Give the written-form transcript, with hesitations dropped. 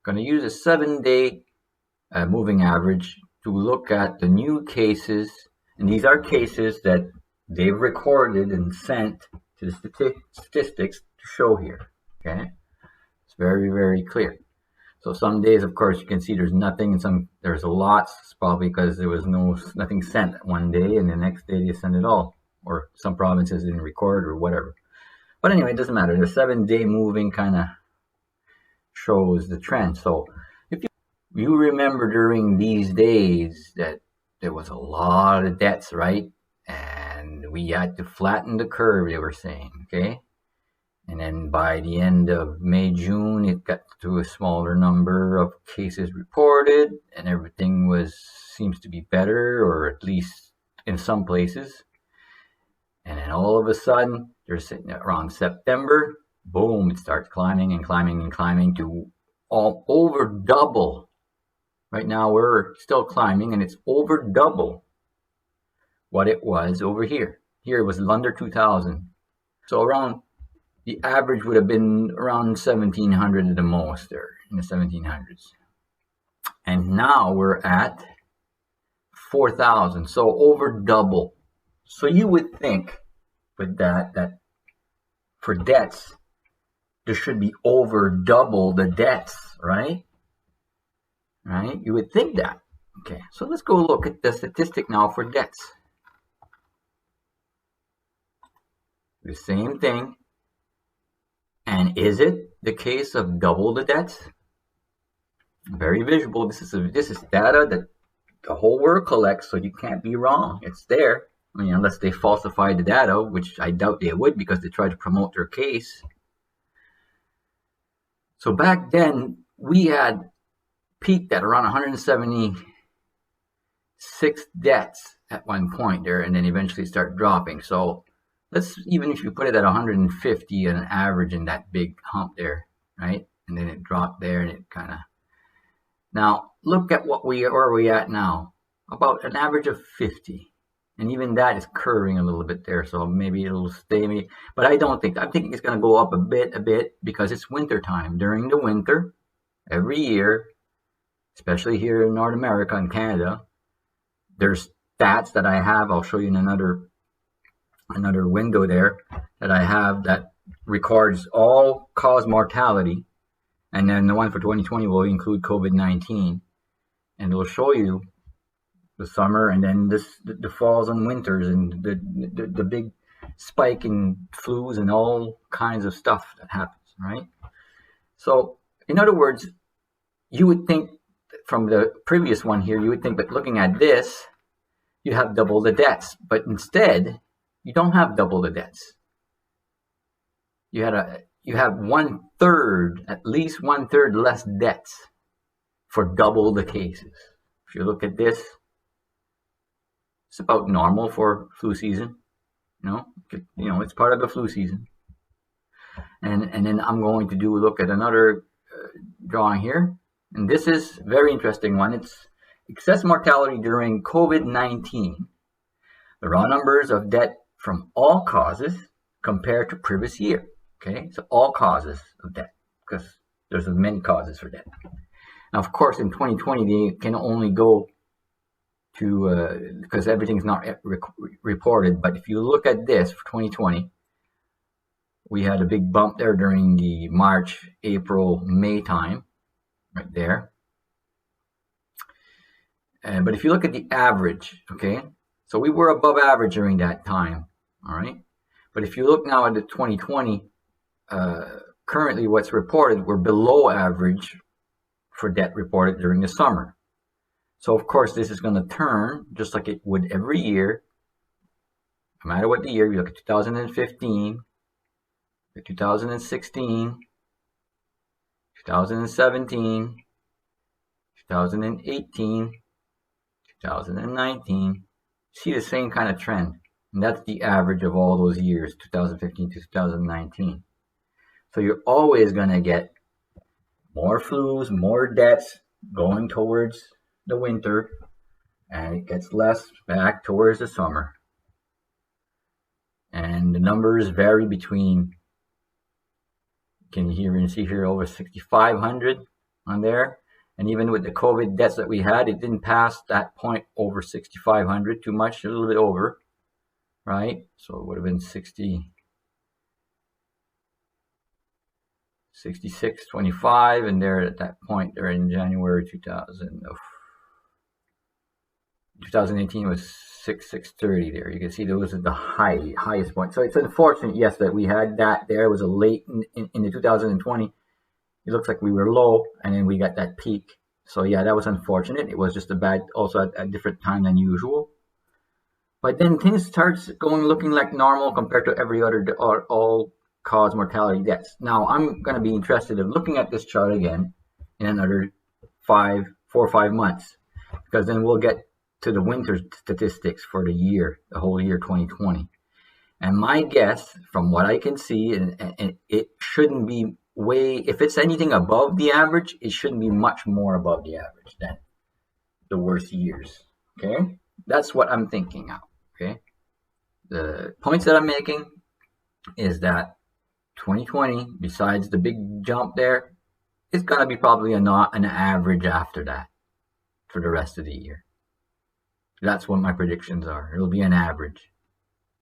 Going to use a 7-day moving average to look at the new cases, and these are cases that they've recorded and sent to the statistics to show here. Okay, it's very, very clear. So some days, of course, you can see there's nothing, and some there's a lot. It's probably because there was nothing sent one day, and the next day they send it all, or some provinces didn't record or whatever. But anyway, it doesn't matter. The 7-day moving kind of shows the trend. So if you remember during these days that there was a lot of debts, right? And we had to flatten the curve, they were saying, okay? And then by the end of May, June, it got to a smaller number of cases reported, and everything seems to be better, or at least in some places. And then all of a sudden, they're sitting around September, boom, it starts climbing and climbing and climbing to all over double. Right now, we're still climbing, and it's over double what it was over here. Here it was under 2,000. So the average would have been around 1,700 at the most there, in the 1700s. And now we're at 4,000, so over double. So you would think with that for debts, there should be over double the debts, right? Right? You would think that. Okay, so let's go look at the statistic now for debts. The same thing. And is it the case of double the debts? Very visible. This is data that the whole world collects, so you can't be wrong. It's there. I mean, unless they falsify the data, which I doubt they would because they try to promote their case. So back then, we had peaked at around 176 debts at one point there, and then eventually start dropping. So even if you put it at 150 on an average in that big hump there, right? And then it dropped there, and it kind of. Now look at where we at now. About an average of 50. And even that is curving a little bit there, so maybe it'll stay. But I think it's going to go up a bit, because it's winter time. During the winter, every year, especially here in North America and Canada, there's stats that I have. I'll show you in another window there that I have that records all cause mortality, and then the one for 2020 will include COVID-19, and it'll show you the summer, and then the falls and winters, and the big spike in flus and all kinds of stuff that happens, right? So, in other words, you would think from the previous one here, you would think that looking at this, you have double the debts, but instead, you don't have double the debts. You have at least one third less debts for double the cases. If you look at this, it's about normal for flu season. It's part of the flu season. And then I'm going to look at another drawing here. And this is a very interesting one. It's excess mortality during COVID-19. The raw numbers of debt from all causes compared to previous year. Okay, so all causes of debt, because there's many causes for debt. Now, of course, in 2020, they can only go to, because everything's not reported. But if you look at this for 2020, we had a big bump there during the March, April, May time, right there. But if you look at the average, okay, so we were above average during that time, all right? But if you look now at the 2020, currently what's reported, we're below average for debt reported during the summer. So, of course, this is going to turn just like it would every year, no matter what the year. You look at 2015, 2016, 2017, 2018, 2019. See the same kind of trend. And that's the average of all those years, 2015 to 2019. So you're always going to get more flus, more debts going towards the winter, and it gets less back towards the summer. And the numbers vary between, can you see here over 6,500 on there. And even with the COVID deaths that we had, it didn't pass that point over 6,500 too much, a little bit over, right? So it would have been 66.25, and there at that point, there in January 2018 was 6,630 there. You can see those are the highest point. So it's unfortunate, yes, that we had that there. It was a late in the 2020. It looks like we were low, and then we got that peak. So yeah, that was unfortunate. It was just a bad, also at a different time than usual. But then things starts looking like normal compared to every other all cause mortality deaths. Now I'm going to be interested in looking at this chart again in another 4 or 5 months, because then we'll get to the winter statistics for the year, the whole year 2020. And my guess, from what I can see, and it shouldn't be if it's anything above the average, it shouldn't be much more above the average than the worst years. Okay, that's what I'm thinking now. Okay, the points that I'm making is that 2020, besides the big jump there, is gonna be probably an average after that for the rest of the year. That's what my predictions are. It'll be an average.